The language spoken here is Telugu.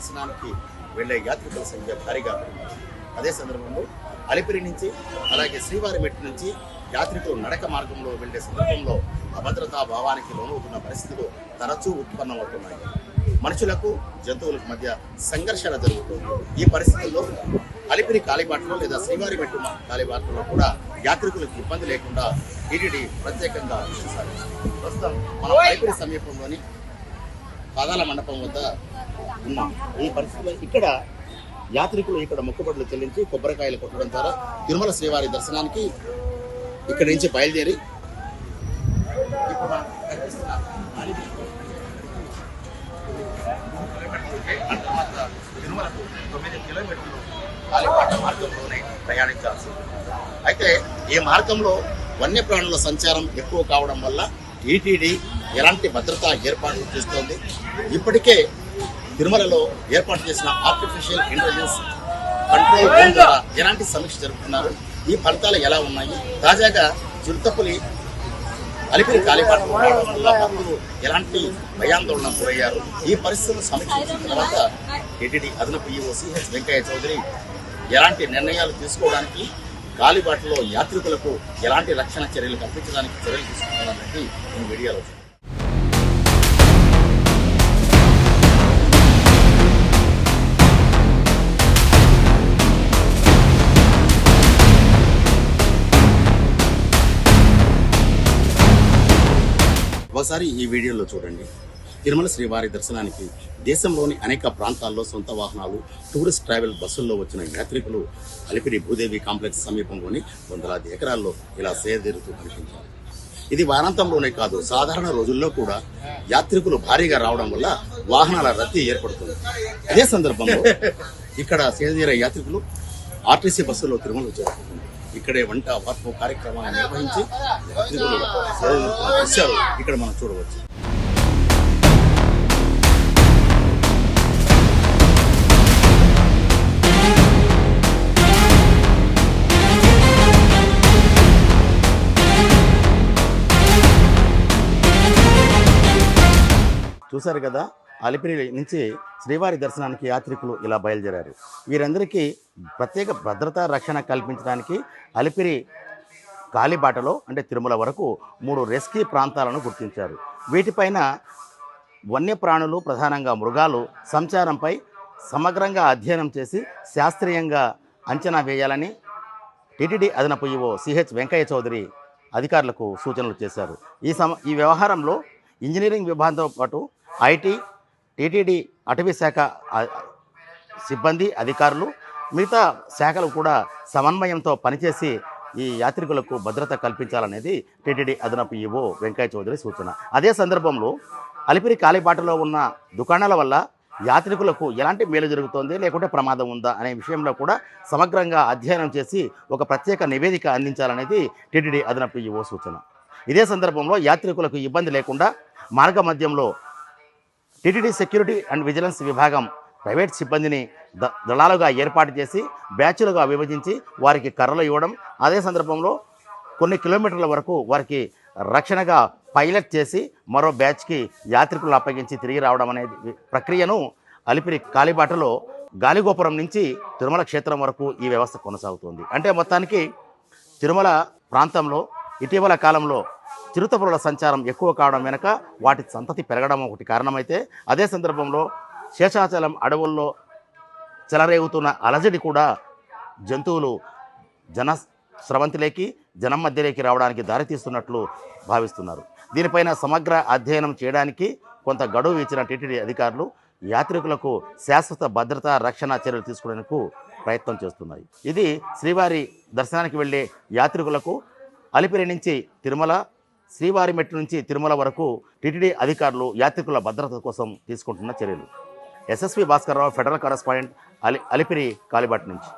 దర్శనానికి వెళ్లే యాత్రికుల సంఖ్య భారీగా పెరిగింది. అదే సందర్భంలో అలిపిరి నుంచి అలాగే శ్రీవారి మెట్టు నుంచి యాత్రికులు నడక మార్గంలో వెళ్లే సందర్భంలో అభద్రతా భావానికి లోనవుతున్న పరిస్థితులు తరచూ ఉత్పన్నమవుతున్నాయి. మనుషులకు జంతువులకు మధ్య సంఘర్షణ జరుగుతుంది. ఈ పరిస్థితుల్లో అలిపిరి కాలిబాటలో లేదా శ్రీవారి మెట్టు కాలిబాటలో కూడా యాత్రికులకు ఇబ్బంది లేకుండా టీటీడీ ప్రత్యేకంగా దృష్టి సారించింది. ప్రస్తుతం మనం అలిపిరి సమీపంలోని పాదాల మండపం వద్ద ఉన్నాం. ఈ పరిస్థితుల్లో ఇక్కడ యాత్రికులు ఇక్కడ మొక్కుబడులు చెల్లించి కొబ్బరికాయలు కొట్టడం ద్వారా తిరుమల శ్రీవారి దర్శనానికి ఇక్కడి నుంచి బయలుదేరి తిరుమలకు 9 కిలోమీటర్లు కాలిబాట మార్గంలోనే ప్రయాణించాల్సి ఉంటుంది. అయితే ఈ మార్గంలో వన్యప్రాణుల సంచారం ఎక్కువ కావడం వల్ల టీటీడీ ఎలాంటి భద్రతా ఏర్పాట్లు చేస్తోంది. ఇప్పటికే తిరుమలలో ఏర్పాటు చేసిన ఆర్టిఫిషియల్ ఇంటెలిజెన్స్ కంట్రోల్ రూమ్ ద్వారా ఎలాంటి సమీక్ష జరుపుతున్నారు, ఈ ఫలితాలు ఎలా ఉన్నాయి, తాజాగా చిరుతపులి అలిపిరి కాలిబాట రావడం వల్ల భక్తులు ఎలాంటి భయాందోళన గురయ్యారు, ఈ పరిస్థితులను సమీక్షించిన తర్వాత టీటీడీ అదనపు ఈవో సిహెచ్ వెంకయ్య చౌదరి ఎలాంటి నిర్ణయాలు తీసుకోవడానికి, కాలిబాటలో యాత్రికులకు ఎలాంటి రక్షణ చర్యలు కల్పించడానికి చర్యలు తీసుకుంటున్నారనేది ఈ వీడియోలో. ఒకసారి ఈ వీడియోలో చూడండి. తిరుమల శ్రీవారి దర్శనానికి దేశంలోని అనేక ప్రాంతాల్లో సొంత వాహనాలు, టూరిస్ట్ ట్రావెల్ బస్సుల్లో వచ్చిన యాత్రికులు అలిపిరి భూదేవి కాంప్లెక్స్ సమీపంలోని వందలాది ఎకరాల్లో ఇలా సేదీరుతూ కనిపించారు. ఇది వారాంతంలోనే కాదు, సాధారణ రోజుల్లో కూడా యాత్రికులు భారీగా రావడం వల్ల వాహనాల రద్దీ ఏర్పడుతుంది. అదే సందర్భంలో ఇక్కడ సేదీరే యాత్రికులు ఆర్టీసీ బస్సులో తిరుమల చేరుకుంటున్నారు. ఇక్కడే వంట వార్పు కార్యక్రమాన్ని నిర్వహించి యాత్రికులు దృశ్యాలు ఇక్కడ మనం చూడవచ్చు. చూశారు కదా, అలిపిరి నుంచి శ్రీవారి దర్శనానికి యాత్రికులు ఇలా బయలుదేరారు. వీరందరికీ ప్రత్యేక భద్రతా రక్షణ కల్పించడానికి అలిపిరి కాలిబాటలో అంటే తిరుమల వరకు 3 రెస్క్యూ ప్రాంతాలను గుర్తించారు. వీటిపైన వన్యప్రాణులు, ప్రధానంగా మృగాలు సంచారంపై సమగ్రంగా అధ్యయనం చేసి శాస్త్రీయంగా అంచనా వేయాలని టీటీడీ అదనపు ఈవో సిహెచ్ వెంకయ్య చౌదరి అధికారులకు సూచనలు చేశారు. ఈ వ్యవహారంలో ఇంజనీరింగ్ విభాగంతో పాటు ఐటీ, టీటీడీ అటవీ శాఖ సిబ్బంది, అధికారులు, మిగతా శాఖలు కూడా సమన్వయంతో పనిచేసి ఈ యాత్రికులకు భద్రత కల్పించాలనేది టీటీడీ అదనపు ఈవో వెంకయ్య చౌదరి సూచన. అదే సందర్భంలో అలిపిరి కాలిబాటలో ఉన్న దుకాణాల వల్ల యాత్రికులకు ఎలాంటి మేలు జరుగుతోంది, లేకుంటే ప్రమాదం ఉందా అనే విషయంలో కూడా సమగ్రంగా అధ్యయనం చేసి ఒక ప్రత్యేక నివేదిక అందించాలనేది టీటీడీ అదనపు ఈవో సూచన. ఇదే సందర్భంలో యాత్రికులకు ఇబ్బంది లేకుండా మార్గ మధ్యంలో టీటీడీ సెక్యూరిటీ అండ్ విజిలెన్స్ విభాగం ప్రైవేట్ సిబ్బందిని దళాలుగా ఏర్పాటు చేసి బ్యాచ్లుగా విభజించి వారికి కర్రలు ఇవ్వడం, అదే సందర్భంలో కొన్ని కిలోమీటర్ల వరకు వారికి రక్షణగా పైలట్ చేసి మరో బ్యాచ్కి యాత్రికులు అప్పగించి తిరిగి రావడం అనేది ప్రక్రియను అలిపిరి కాలిబాటలో గాలిగోపురం నుంచి తిరుమల క్షేత్రం వరకు ఈ వ్యవస్థ కొనసాగుతుంది. అంటే మొత్తానికి తిరుమల ప్రాంతంలో ఇటీవల కాలంలో చిరుతపులుల సంచారం ఎక్కువ కావడం వెనుక వాటి సంతతి పెరగడం ఒకటి కారణమైతే, అదే సందర్భంలో శేషాచలం అడవుల్లో చెలరేగుతున్న అలజడి కూడా జంతువులు జన స్రవంతిలోకి, జనం మధ్యలోకి రావడానికి దారితీస్తున్నట్లు భావిస్తున్నారు. దీనిపైన సమగ్ర అధ్యయనం చేయడానికి కొంత గడువు ఇచ్చిన టీటీడీ అధికారులు యాత్రికులకు శాశ్వత భద్రతా రక్షణ చర్యలు తీసుకోవడానికి ప్రయత్నం చేస్తున్నాయి. ఇది శ్రీవారి దర్శనానికి వెళ్ళే యాత్రికులకు అలిపిరి నుంచి తిరుమల, శ్రీవారి మెట్టు నుంచి తిరుమల వరకు టీటీడీ అధికారులు యాత్రికుల భద్రత కోసం తీసుకుంటున్న చర్యలు. S S V Bhaskar Rao, federal correspondent, Alipiri కాలిబాట నుంచి.